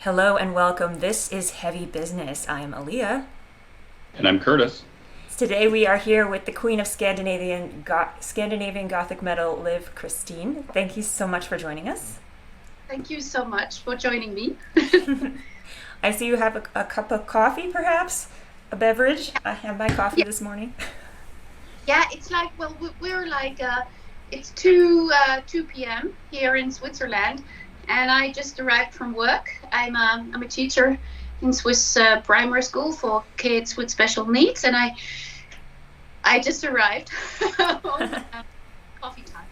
Hello and welcome. This is Heavy Business. I am Aaliyah. And I'm Curtis. Today we are here with the queen of Scandinavian Gothic metal, Liv Kristine. Thank you so much for joining us. Thank you so much for joining me. I see you have a cup of coffee, perhaps? A beverage? I had my coffee Yeah, this morning. yeah. It's like we're like it's 2 p.m. here in Switzerland, and I just arrived from work. I'm a teacher in Swiss primary school for kids with special needs, and I just arrived. Coffee time.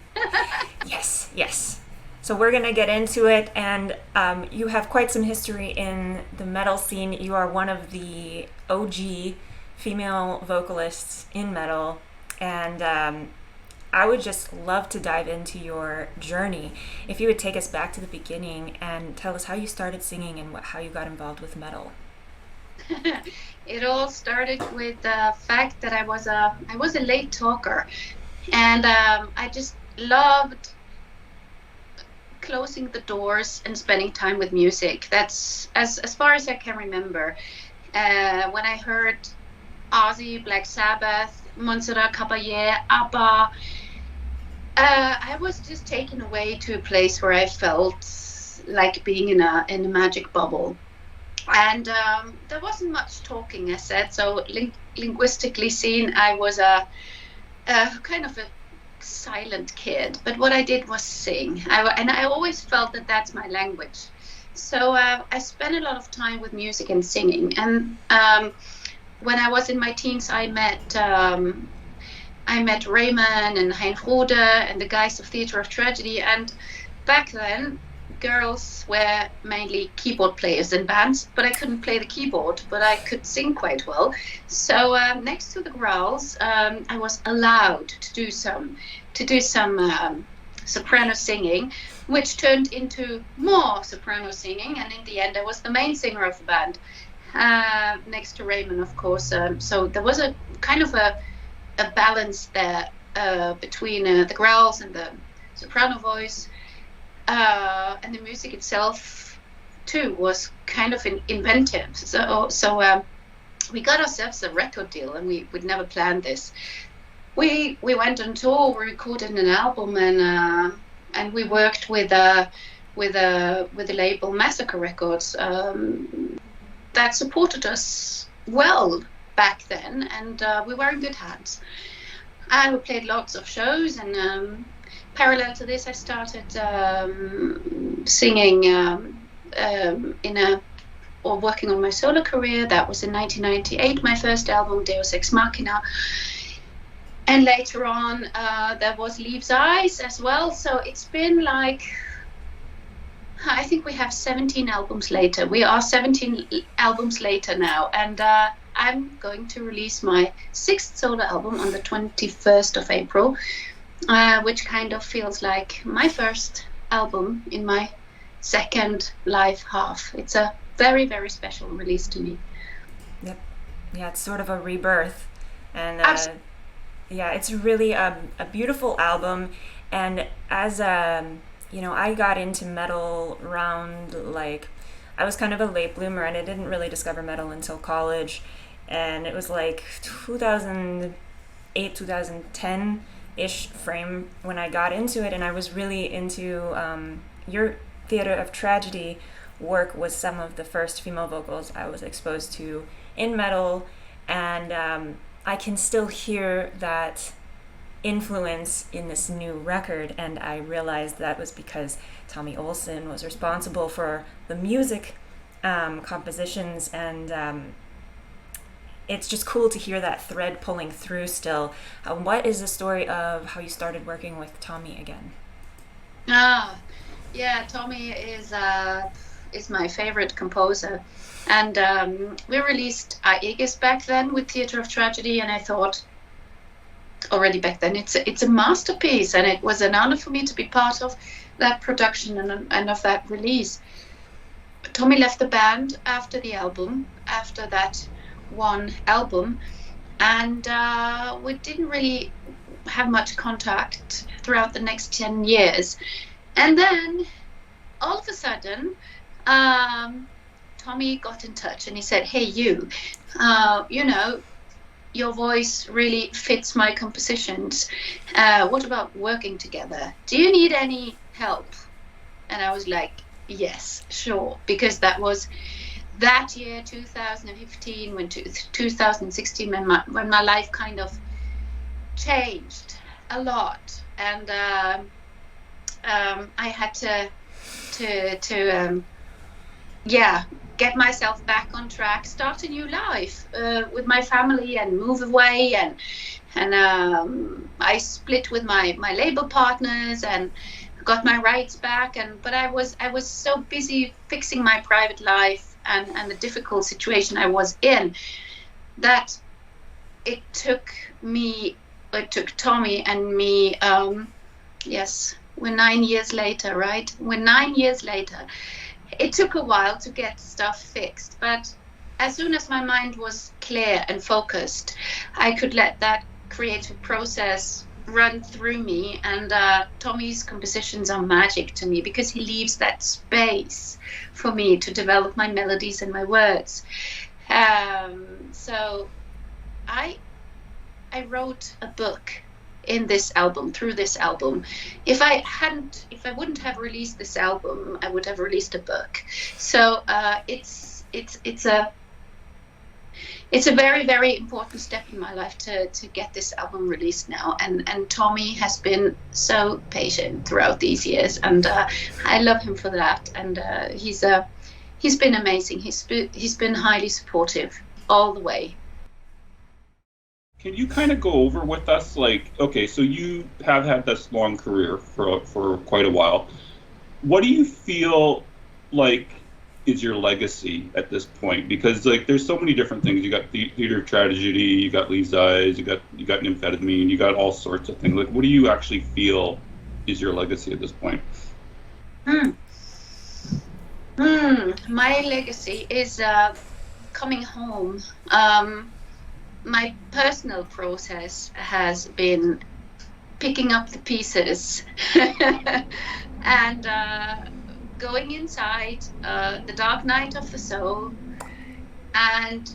Yes, yes. So we're going to get into it, and you have quite some history in the metal scene. You are one of the OG female vocalists in metal, and I would just love to dive into your journey. If you would take us back to the beginning and tell us how you started singing and how you got involved with metal. It all started with the fact that I was a late talker, and I just loved closing the doors and spending time with music. That's as far as I can remember. When I heard Ozzy, Black Sabbath, Montserrat Caballé, ABBA, I was just taken away to a place where I felt like being in a magic bubble. And there wasn't much talking, I said. So linguistically seen, I was a kind of a silent kid. But what I did was sing. And I always felt that that's my language. So I spent a lot of time with music and singing. And when I was in my teens, I met Raymond and Hein Rode and the guys of Theatre of Tragedy. And back then, girls were mainly keyboard players in bands, but I couldn't play the keyboard, but I could sing quite well. So next to the growls, I was allowed to do some soprano singing, which turned into more soprano singing. And in the end, I was the main singer of the band, next to Raymond, of course. So there was a kind of a balance there between the growls and the soprano voice. And the music itself too was kind of inventive. So we got ourselves a record deal, and we'd never planned this. We went on tour, we recorded an album, and we worked with the label Massacre Records, that supported us well back then, and we were in good hands. And we played lots of shows, and parallel to this, I started singing or working on my solo career. That was in 1998, my first album, Deus Ex Machina. And later on, there was Leaves Eyes as well. So it's been like, I think we have 17 albums later. We are 17 albums later now. And I'm going to release my sixth solo album on the 21st of April. Which kind of feels like my first album in my second life half. It's a very, very special release to me. Yep. Yeah, it's sort of a rebirth. And Absolutely. yeah, it's really a beautiful album. And as I got into metal around, like, I was kind of a late bloomer, and I didn't really discover metal until college. And it was like 2008, 2010 ish frame when I got into it, and I was really into your Theatre of Tragedy work. Was some of the first female vocals I was exposed to in metal, and I can still hear that influence in this new record, and I realized that was because Tommy Olsen was responsible for the music compositions, and it's just cool to hear that thread pulling through still. What is the story of how you started working with Tommy again? Ah, yeah, Tommy is my favorite composer, and we released Aegis back then with Theatre of Tragedy, and I thought already back then it's a masterpiece, and it was an honor for me to be part of that production and of that release. Tommy left the band after that one album, and we didn't really have much contact throughout the next 10 years. And then all of a sudden, Tommy got in touch and he said, hey, you know, your voice really fits my compositions. What about working together? Do you need any help? And I was like, yes, sure. Because that was that year, 2015, 2016, when my life kind of changed a lot. And I had to get myself back on track, start a new life with my family, and move away. And I split with my label partners and got my rights back. But I was so busy fixing my private life and the difficult situation I was in that it took Tommy and me. Yes, we're 9 years later, right? We're 9 years later. It took a while to get stuff fixed, but as soon as my mind was clear and focused, I could let that creative process run through me. And Tommy's compositions are magic to me because he leaves that space for me to develop my melodies and my words. So I wrote a book through this album. If I wouldn't have released this album, I would have released a book. So it's a very, very important step in my life to get this album released now. And Tommy has been so patient throughout these years, and I love him for that. And he's been amazing. He's been highly supportive all the way. Can you kind of go over with us, like, okay, so you have had this long career for quite a while. What do you feel like is your legacy at this point? Because like, there's so many different things. You got the Theater of Tragedy, you got Lee's Eyes, you got Nymphetamine, you got all sorts of things. Like, what do you actually feel is your legacy at this point? My legacy is coming home. My personal process has been picking up the pieces and going inside the dark night of the soul. And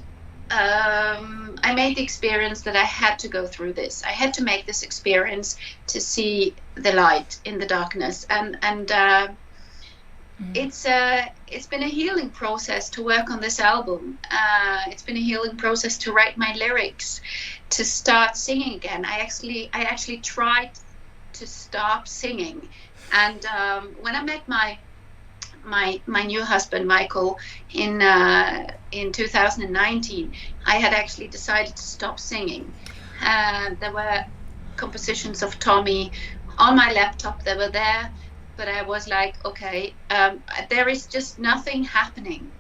I made the experience that I had to go through this. I had to make this experience to see the light in the darkness. And it's been a healing process to work on this album. It's been a healing process to write my lyrics, to start singing again. I actually tried to stop singing, and when I met my new husband Michael in 2019, I had actually decided to stop singing. There were compositions of Tommy on my laptop. They were there. But I was like, okay, there is just nothing happening,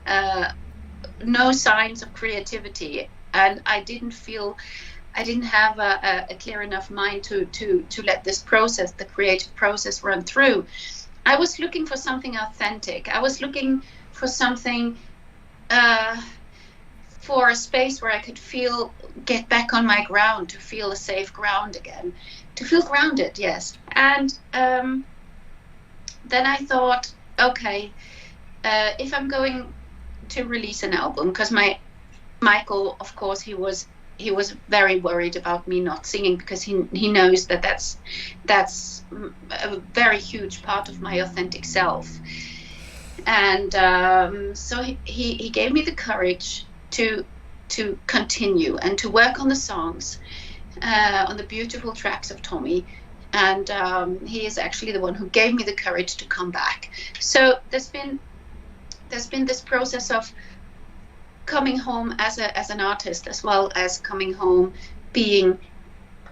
no signs of creativity, and I didn't have a clear enough mind to let this process, the creative process, run through. I was looking for something authentic. I was looking for something, for a space where I could get back on my ground, to feel a safe ground again, to feel grounded, yes. And then I thought, okay, if I'm going to release an album, because Michael, of course, he was very worried about me not singing, because he knows that that's a very huge part of my authentic self. And so he gave me the courage to continue and to work on the songs, on the beautiful tracks of Tommy. And he is actually the one who gave me the courage to come back. So there's been this process of coming home as an artist, as well as coming home being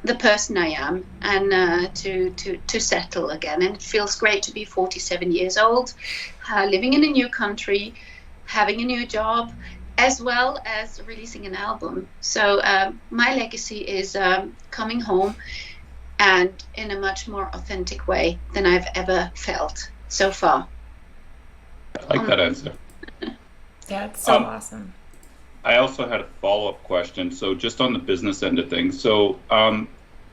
the person I am, and to settle again. And it feels great to be 47 years old, living in a new country, having a new job, as well as releasing an album. So my legacy is coming home, and in a much more authentic way than I've ever felt so far. I like that answer. Yeah, it's so awesome. I also had a follow-up question. So just on the business end of things. So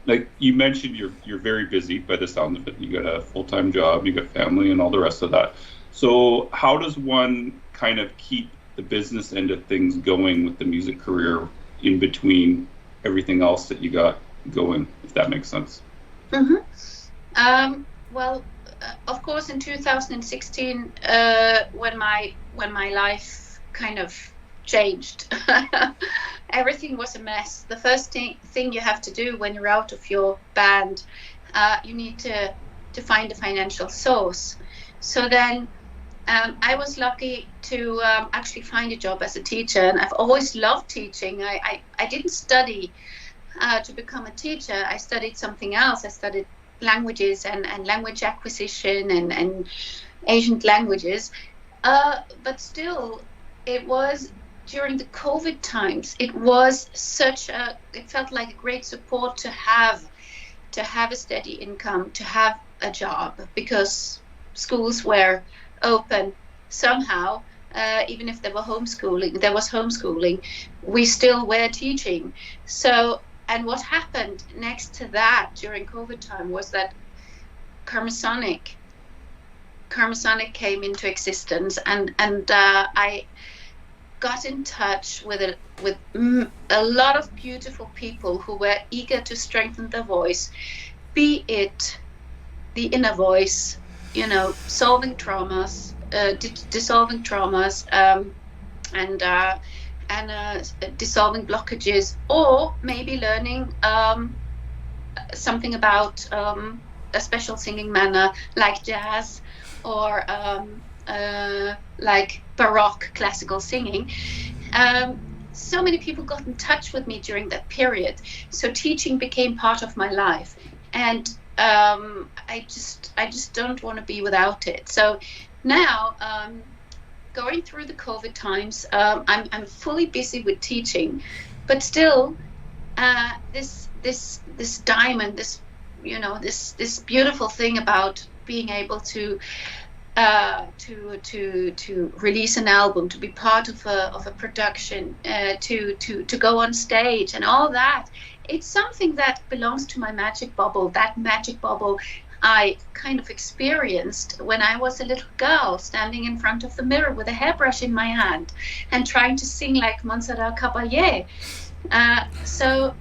like you mentioned, you're very busy by the sound of it. You got a full-time job, you got family and all the rest of that. So how does one kind of keep the business end of things going with the music career in between everything else that you got going, if that makes sense? Well, of course, in 2016, when my life kind of changed, everything was a mess. The first thing you have to do when you're out of your band, you need to find a financial source. So then I was lucky to actually find a job as a teacher, and I've always loved teaching. I didn't study to become a teacher. I studied something else. I studied languages and language acquisition and Asian languages. But still, it was during the COVID times. It was it felt like a great support to have a steady income, to have a job, because schools were open somehow. Even if there was homeschooling, we still were teaching. So, and what happened next to that during COVID time was that Karmasonic came into existence, and I got in touch with a lot of beautiful people who were eager to strengthen their voice, be it the inner voice, solving traumas, dissolving traumas, and dissolving blockages, or maybe learning something about a special singing manner like jazz or like Baroque classical singing. So many people got in touch with me during that period. So teaching became part of my life, and I just don't want to be without it. So now, going through the COVID times, I'm fully busy with teaching, but still, this diamond, this beautiful thing about being able to release an album, to be part of a production, to go on stage and all that. It's something that belongs to my magic bubble. That magic bubble I kind of experienced when I was a little girl, standing in front of the mirror with a hairbrush in my hand and trying to sing like Montserrat Caballé. So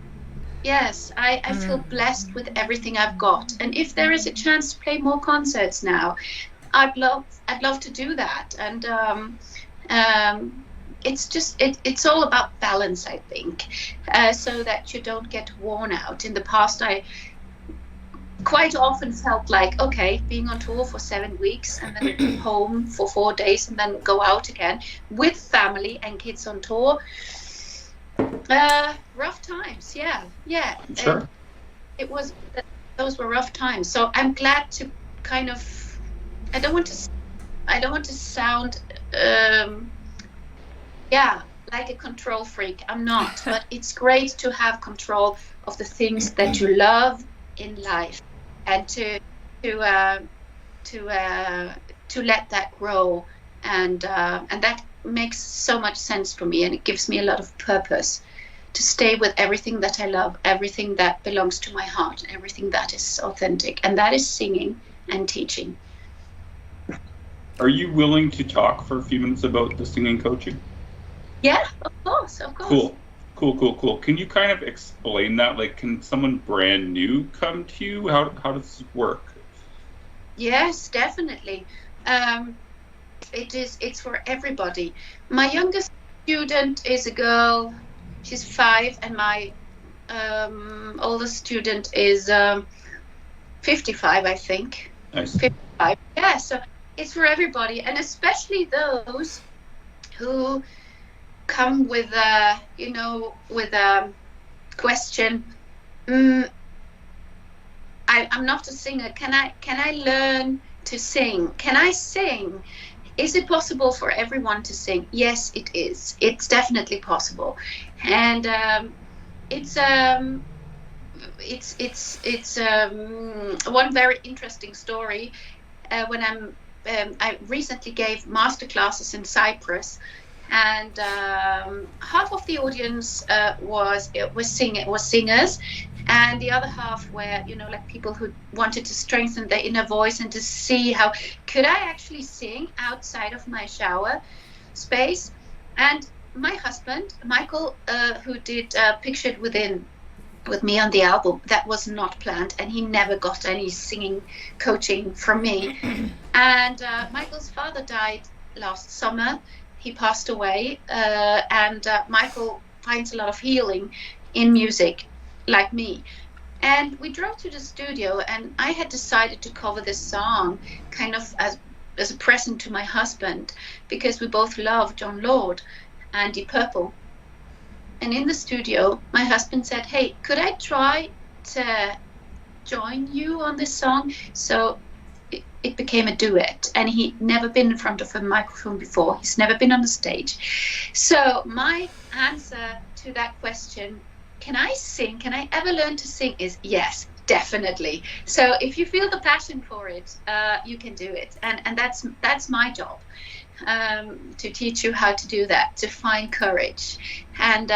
yes, I feel blessed with everything I've got. And if there is a chance to play more concerts now, I'd love to do that. And it's all about balance, I think, so that you don't get worn out. In the past, I quite often felt like, okay, being on tour for 7 weeks and then home for 4 days and then go out again with family and kids on tour. Rough times, yeah. Sure. Those were rough times. So I'm glad to kind of, I don't want to sound like a control freak. I'm not, but it's great to have control of the things that you love in life, and to let that grow, and that makes so much sense for me, and it gives me a lot of purpose to stay with everything that I love, everything that belongs to my heart, everything that is authentic, and that is singing and teaching. Are you willing to talk for a few minutes about the singing coaching? Yeah, of course. Cool. Can you kind of explain that? Like, can someone brand new come to you? How does this work? Yes, definitely. It's for everybody. My youngest student is a girl. She's 5, and my oldest student is 55, I think. Nice. 55. Yeah, so it's for everybody, and especially those who come with a question. I'm not a singer. Can I learn to sing? Can I sing? Is it possible for everyone to sing? Yes, it is. It's definitely possible, and it's one very interesting story. When I recently gave master classes in Cyprus, and half of the audience was singers, and the other half were like people who wanted to strengthen their inner voice and to see how could I actually sing outside of my shower space. And my husband, Michael, who did Pictured Within with me on the album, that was not planned, and he never got any singing coaching from me. And Michael's father died last summer. He passed away, and Michael finds a lot of healing in music, like me. And we drove to the studio, and I had decided to cover this song kind of as a present to my husband, because we both love John Lord and Deep Purple. And in the studio, my husband said, "Hey, could I try to join you on this song?" So it became a duet, and he'd never been in front of a microphone before. He's never been on the stage. So my answer to that question, can I sing? Can I ever learn to sing? Is yes, definitely. So if you feel the passion for it, you can do it. And that's my job, to teach you how to do that, to find courage. And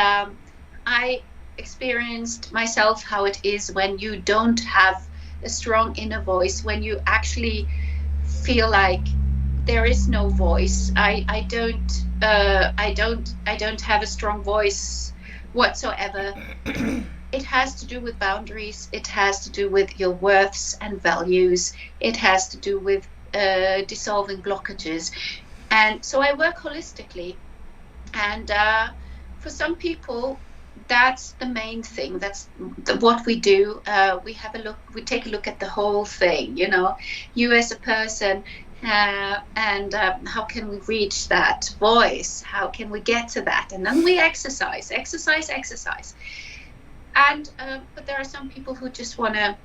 I experienced myself how it is when you don't have a strong inner voice, when you actually feel like there is no voice. I don't have a strong voice whatsoever. It has to do with boundaries. It has to do with your worths and values. It has to do with dissolving blockages. And so I work holistically. And for some people, that's the main thing. That's what we do. We take a look at the whole thing, you as a person, and how can we reach that voice? How can we get to that? And then we exercise. And but there are some people who just want to,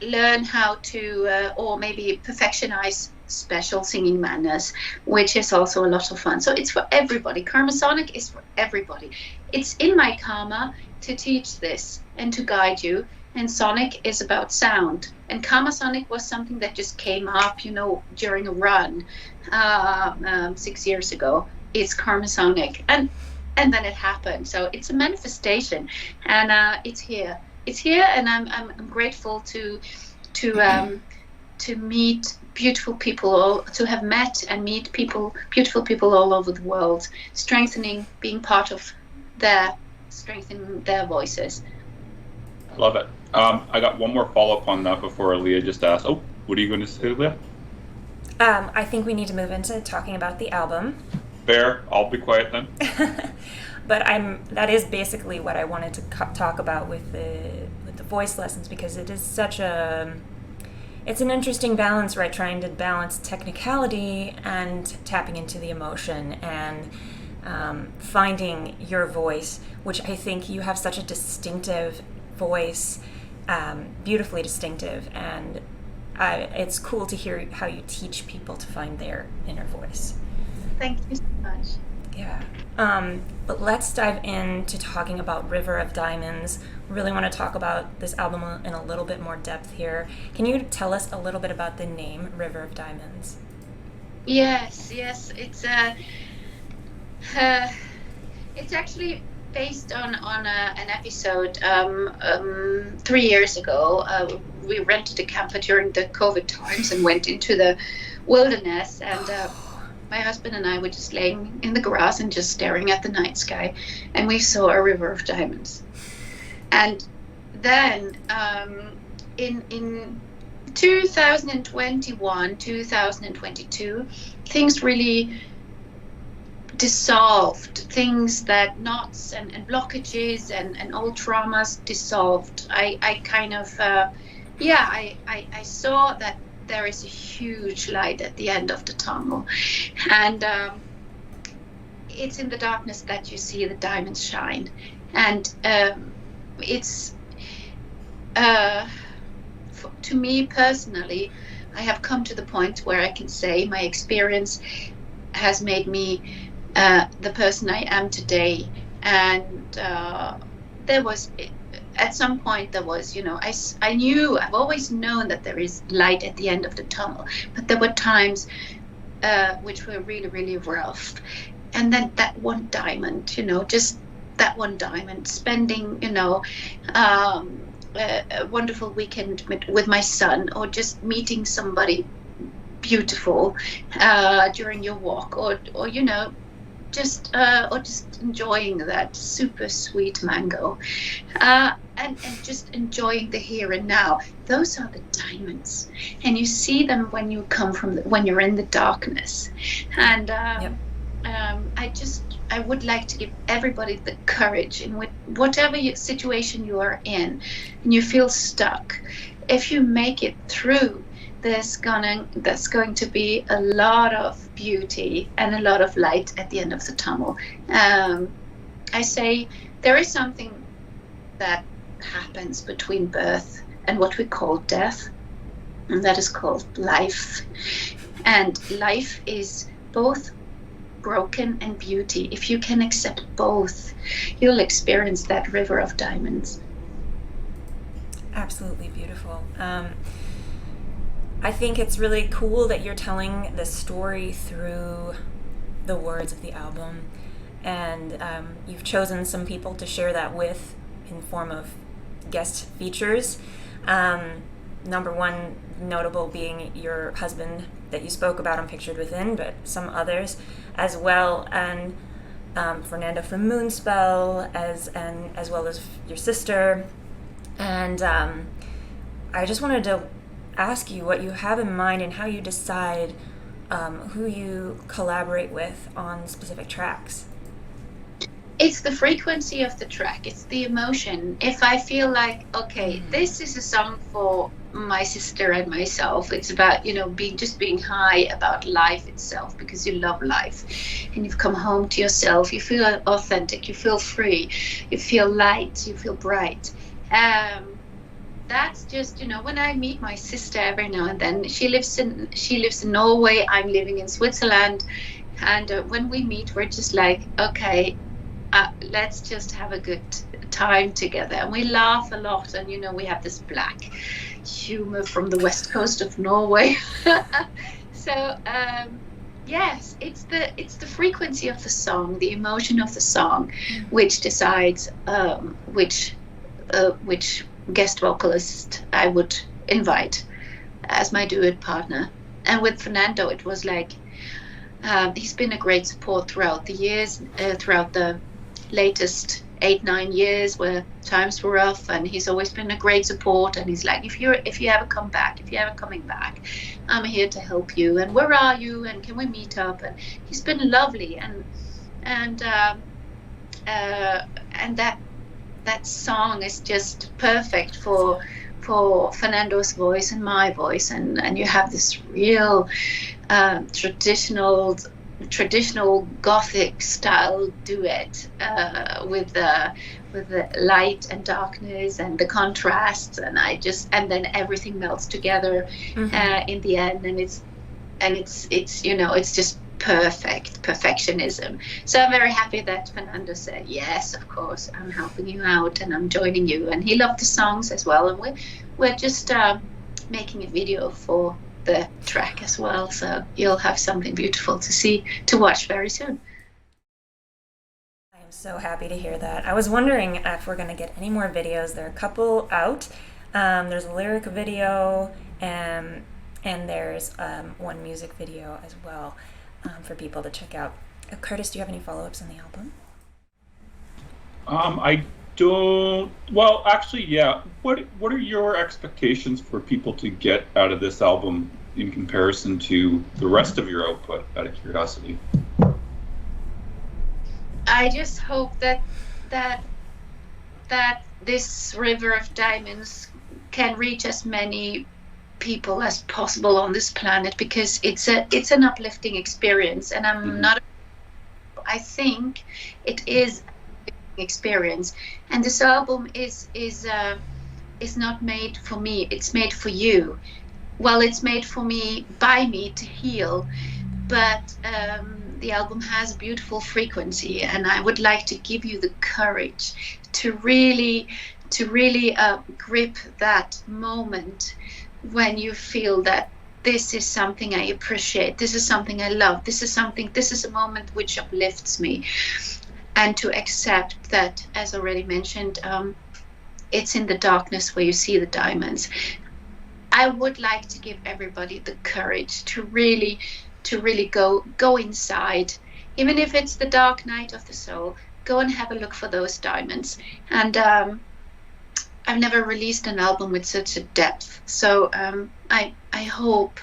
learn how to, or maybe perfectionize special singing manners, which is also a lot of fun. So it's for everybody. Karma Sonic is for everybody. It's in my karma to teach this and to guide you. And Sonic is about sound. And Karma Sonic was something that just came up, during a run 6 years ago. It's Karma Sonic. And then it happened. So it's a manifestation, and it's here. It's here, and I'm grateful to meet beautiful people, to have met and meet beautiful people all over the world, being part of strengthening their voices. Love it. I got one more follow-up on that before Leah just asked. Oh, what are you going to say, Leah? I think we need to move into talking about the album. Fair. I'll be quiet then. But that is basically what I wanted to talk about with the voice lessons, because it is it's an interesting balance, right? Trying to balance technicality and tapping into the emotion and finding your voice, which I think you have such a distinctive voice, beautifully distinctive, and it's cool to hear how you teach people to find their inner voice. Thank you so much. Yeah. But let's dive into talking about River of Diamonds. Really want to talk about this album in a little bit more depth here. Can you tell us a little bit about the name River of Diamonds? Yes. It's actually based on an episode 3 years ago. We rented a camper during the COVID times and went into the wilderness, and my husband and I were just laying in the grass and just staring at the night sky, and we saw a river of diamonds. And then in 2021, 2022, things really dissolved. Things that knots and blockages and old traumas dissolved. I kind of, I saw that there is a huge light at the end of the tunnel, and it's in the darkness that you see the diamonds shine. And it's to me personally, I have come to the point where I can say my experience has made me the person I am today. And there was, at some point there was, I've always known that there is light at the end of the tunnel, but there were times which were really, really rough. And then that one diamond, just that one diamond, spending, a wonderful weekend with my son, or just meeting somebody beautiful during your walk, or you know, just enjoying that super sweet mango, and just enjoying the here and now. Those are the diamonds, and you see them when you come when you're in the darkness. And I would like to give everybody the courage in whatever situation you are in, and you feel stuck. If you make it through, there's going to be a lot of beauty and a lot of light at the end of the tunnel. I say there is something that happens between birth and what we call death, and that is called life. And life is both broken and beauty. If you can accept both, you'll experience that river of diamonds. Absolutely beautiful. I think it's really cool that you're telling the story through the words of the album, and you've chosen some people to share that with in form of guest features. Number one notable being your husband that you spoke about on Pictured Within, but some others as well, and Fernando from Moonspell, as well as your sister. And I just wanted to ask you what you have in mind and how you decide who you collaborate with on specific tracks. It's the frequency of the track. It's the emotion. If I feel like, okay, this is a song for my sister and myself. It's about, you know, being high about life itself, because you love life and you've come home to yourself. You feel authentic. You feel free. You feel light. You feel bright. That's just, you know, when I meet my sister every now and then. She lives in Norway. I'm living in Switzerland, and when we meet, we're just like, okay, let's just have a good time together. And we laugh a lot, and you know, we have this black humor from the west coast of Norway. So yes, it's the frequency of the song, the emotion of the song, which decides which guest vocalist I would invite as my duet partner. And with Fernando, it was like he's been a great support throughout the years, throughout the latest 8-9 years where times were rough, and he's always been a great support. And he's like, if you ever come back, if you're ever coming back, I'm here to help you, and where are you, and can we meet up? And he's been lovely, and that song is just perfect for Fernando's voice and my voice, and you have this real traditional gothic style duet with the light and darkness and the contrasts, and then everything melts together in the end, and it's you know, it's just perfectionism. So I'm very happy that Fernando said yes, of course, I'm helping you out and I'm joining you, and he loved the songs as well, and we're just making a video for the track as well, so you'll have something beautiful to watch very soon. I am so happy to hear that. I was wondering if we're going to get any more videos. There are a couple out. There's a lyric video, and there's one music video as well for people to check out. Curtis, do you have any follow-ups on the album? I don't. Well, actually, yeah. What are your expectations for people to get out of this album in comparison to the rest of your output, out of curiosity? I just hope that this river of diamonds can reach as many people as possible on this planet, because it's an uplifting experience, and I think it is an experience, and this album is not made for me, it's made for you. Well, it's made for me, by me, to heal, but the album has a beautiful frequency, and I would like to give you the courage to really grip that moment when you feel that this is something I appreciate, this is something I love, this is a moment which uplifts me, and to accept that, as already mentioned, it's in the darkness where you see the diamonds. I would like to give everybody the courage to really go inside, even if it's the dark night of the soul. Go and have a look for those diamonds. And I've never released an album with such a depth. So I hope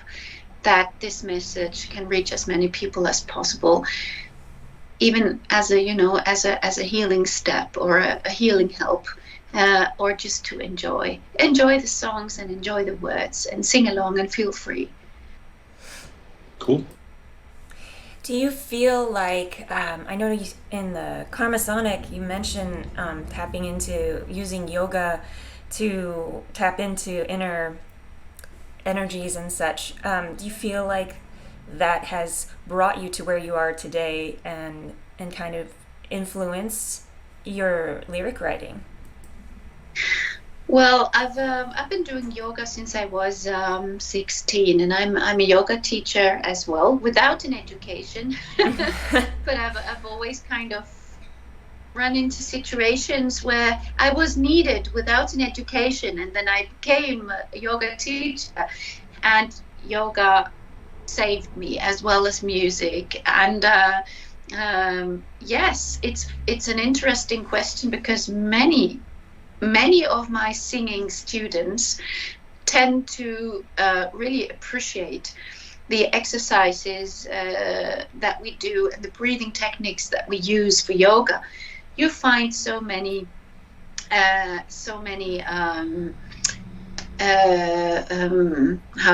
that this message can reach as many people as possible, even as a healing step or a healing help, or just to enjoy the songs and enjoy the words and sing along and feel free. Cool. Do you feel like, I know in the Karma Sonic you mentioned tapping into using yoga to tap into inner energies and such. Do you feel like that has brought you to where you are today and kind of influenced your lyric writing? Well, I've been doing yoga since I was 16, and I'm a yoga teacher as well, without an education. But I've always kind of run into situations where I was needed without an education, and then I became a yoga teacher, and yoga saved me as well as music. And yes, it's an interesting question, because many of my singing students tend to really appreciate the exercises that we do and the breathing techniques that we use for yoga. You find so many how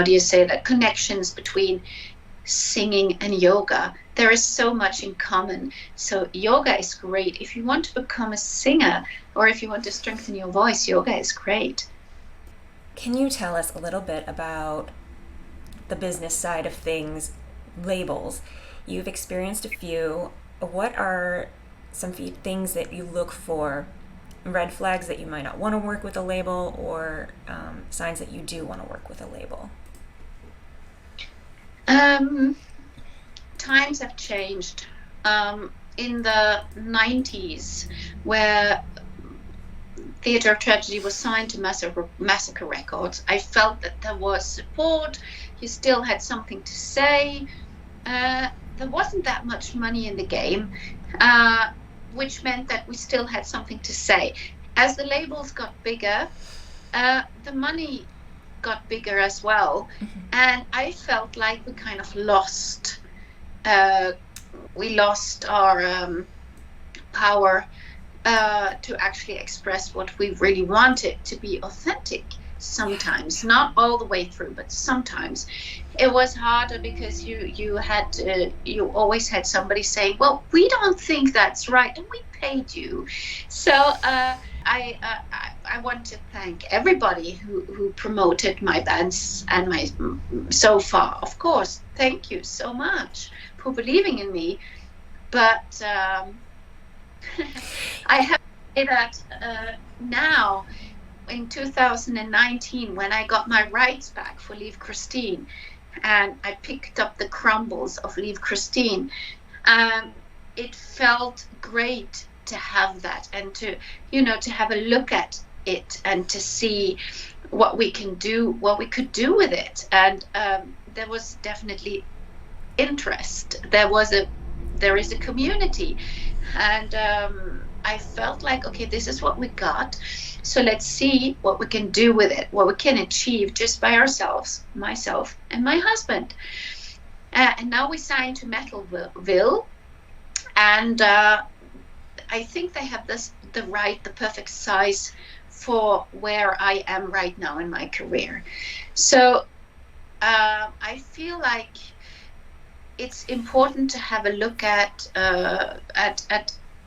do you say that, connections between singing and yoga. There is so much in common. So yoga is great. If you want to become a singer, or if you want to strengthen your voice, yoga is great. Can you tell us a little bit about the business side of things, labels? You've experienced a few. What are some things that you look for, red flags that you might not want to work with a label, or signs that you do want to work with a label? Times have changed. In the 90s, where Theatre of Tragedy was signed to Massacre Records, I felt that there was support. You still had something to say. There wasn't that much money in the game, which meant that we still had something to say. As the labels got bigger, the money got bigger as well. Mm-hmm. And I felt like we kind of lost our power to actually express what we really wanted, to be authentic. Sometimes, not all the way through, but sometimes it was harder, because you always had somebody saying, well, we don't think that's right, and we paid you. So I want to thank everybody who promoted my bands and my so far. Of course, thank you so much for believing in me. But I have to say that now, in 2019, when I got my rights back for Liv Kristine, and I picked up the crumbles of Liv Kristine, it felt great to have that, and to have a look at it, and to see what we could do with it. And there was definitely interest. There is a community, and I felt like, okay, this is what we got, so let's see what we can do with it, what we can achieve just by ourselves, myself and my husband. And now we signed to Metalville, and I think they have the perfect size for where I am right now in my career. So I feel like it's important to have a look at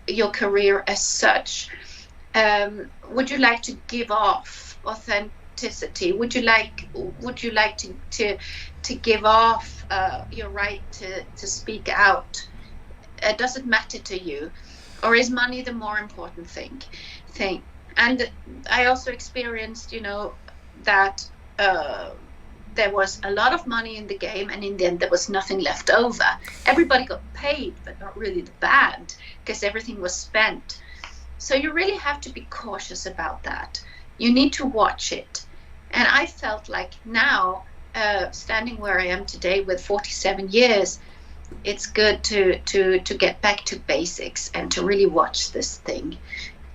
your career as such. Would you like to give off authenticity? Would you like to give off your right to speak out? Does it matter to you, or is money the more important thing? And I also experienced, that there was a lot of money in the game, and in the end there was nothing left over. Everybody got paid, but not really the band, because everything was spent. So you really have to be cautious about that. You need to watch it. And I felt like now, standing where I am today with 47 years, it's good to get back to basics and to really watch this thing,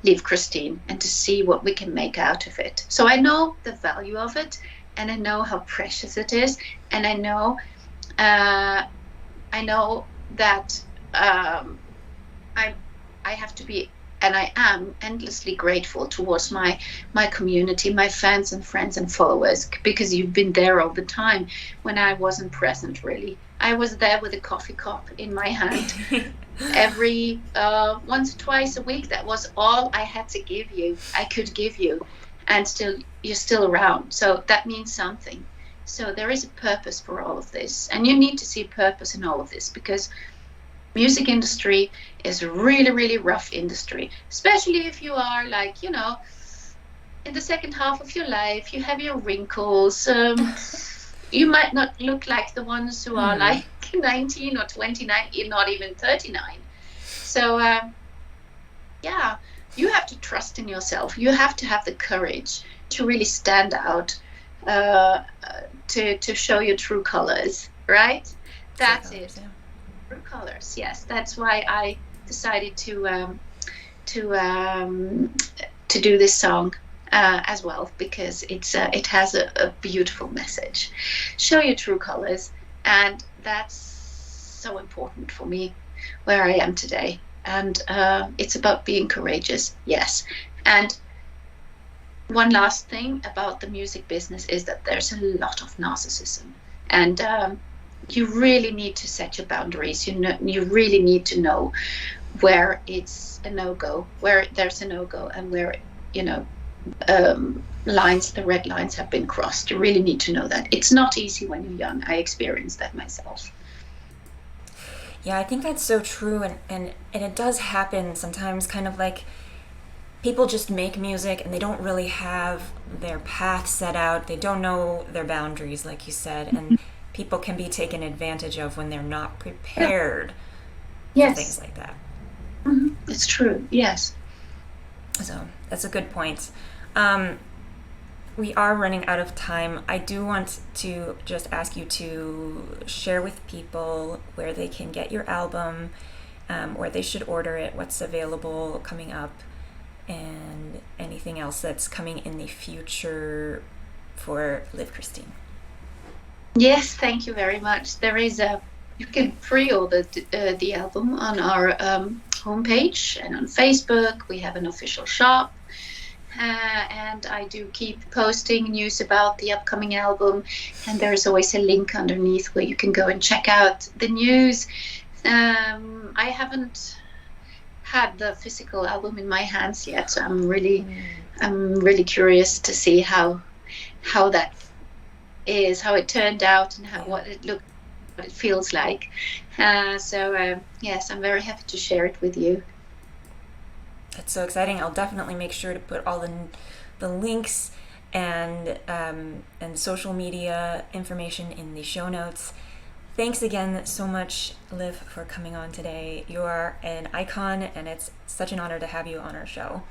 Liv Kristine, and to see what we can make out of it. So I know the value of it, and I know how precious it is, and I know that I have to be, and I am endlessly grateful towards my community, my fans and friends and followers, because you've been there all the time when I wasn't present, really. I was there with a coffee cup in my hand every once or twice a week. That was all I had to give you, I could give you, and still you're still around. So that means something. So there is a purpose for all of this, and you need to see purpose in all of this, because music industry is a really, really rough industry, especially if you are like, you know, in the second half of your life, you have your wrinkles. You might not look like the ones who are like 19 or 29, not even 39. So, yeah, you have to trust in yourself. You have to have the courage to really stand out, to show your true colors, right? That's it. Yeah. True colors, yes. That's why I decided to do this song as well, because it has a beautiful message. Show your true colors, and that's so important for me where I am today. And it's about being courageous, yes. And one last thing about the music business is that there's a lot of narcissism, and you really need to set your boundaries. You really need to know where it's a no-go, where there's a no-go, and where, you know, the red lines have been crossed. You really need to know that. It's not easy when you're young. I experienced that myself. Yeah, I think that's so true, and it does happen sometimes, kind of like people just make music and they don't really have their path set out. They don't know their boundaries, like you said, and people can be taken advantage of when they're not prepared for things like that. Mm-hmm. It's true, yes. So that's a good point. We are running out of time. I do want to just ask you to share with people where they can get your album, where they should order it, what's available coming up, and anything else that's coming in the future for Liv Kristine. Yes, thank you very much. There is you can pre-order the album on our homepage and on Facebook. We have an official shop, and I do keep posting news about the upcoming album, and there's always a link underneath where you can go and check out the news. I haven't had the physical album in my hands yet, so I'm really curious to see how that is, how it turned out, and what it feels like. Yes, I'm very happy to share it with you. That's so exciting. I'll definitely make sure to put all the links and social media information in the show notes. Thanks again so much, Liv, for coming on today. You are an icon, and it's such an honor to have you on our show.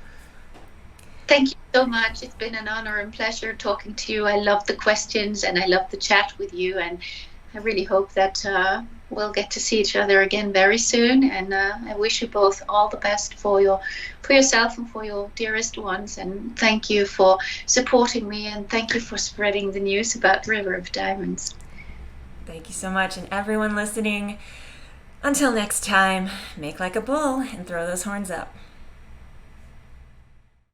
Thank you so much. It's been an honor and pleasure talking to you. I love the questions and I love the chat with you, and I really hope that we'll get to see each other again very soon. And I wish you both all the best for yourself and for your dearest ones. And thank you for supporting me, and thank you for spreading the news about River of Diamonds. Thank you so much, and everyone listening, until next time, make like a bull and throw those horns up.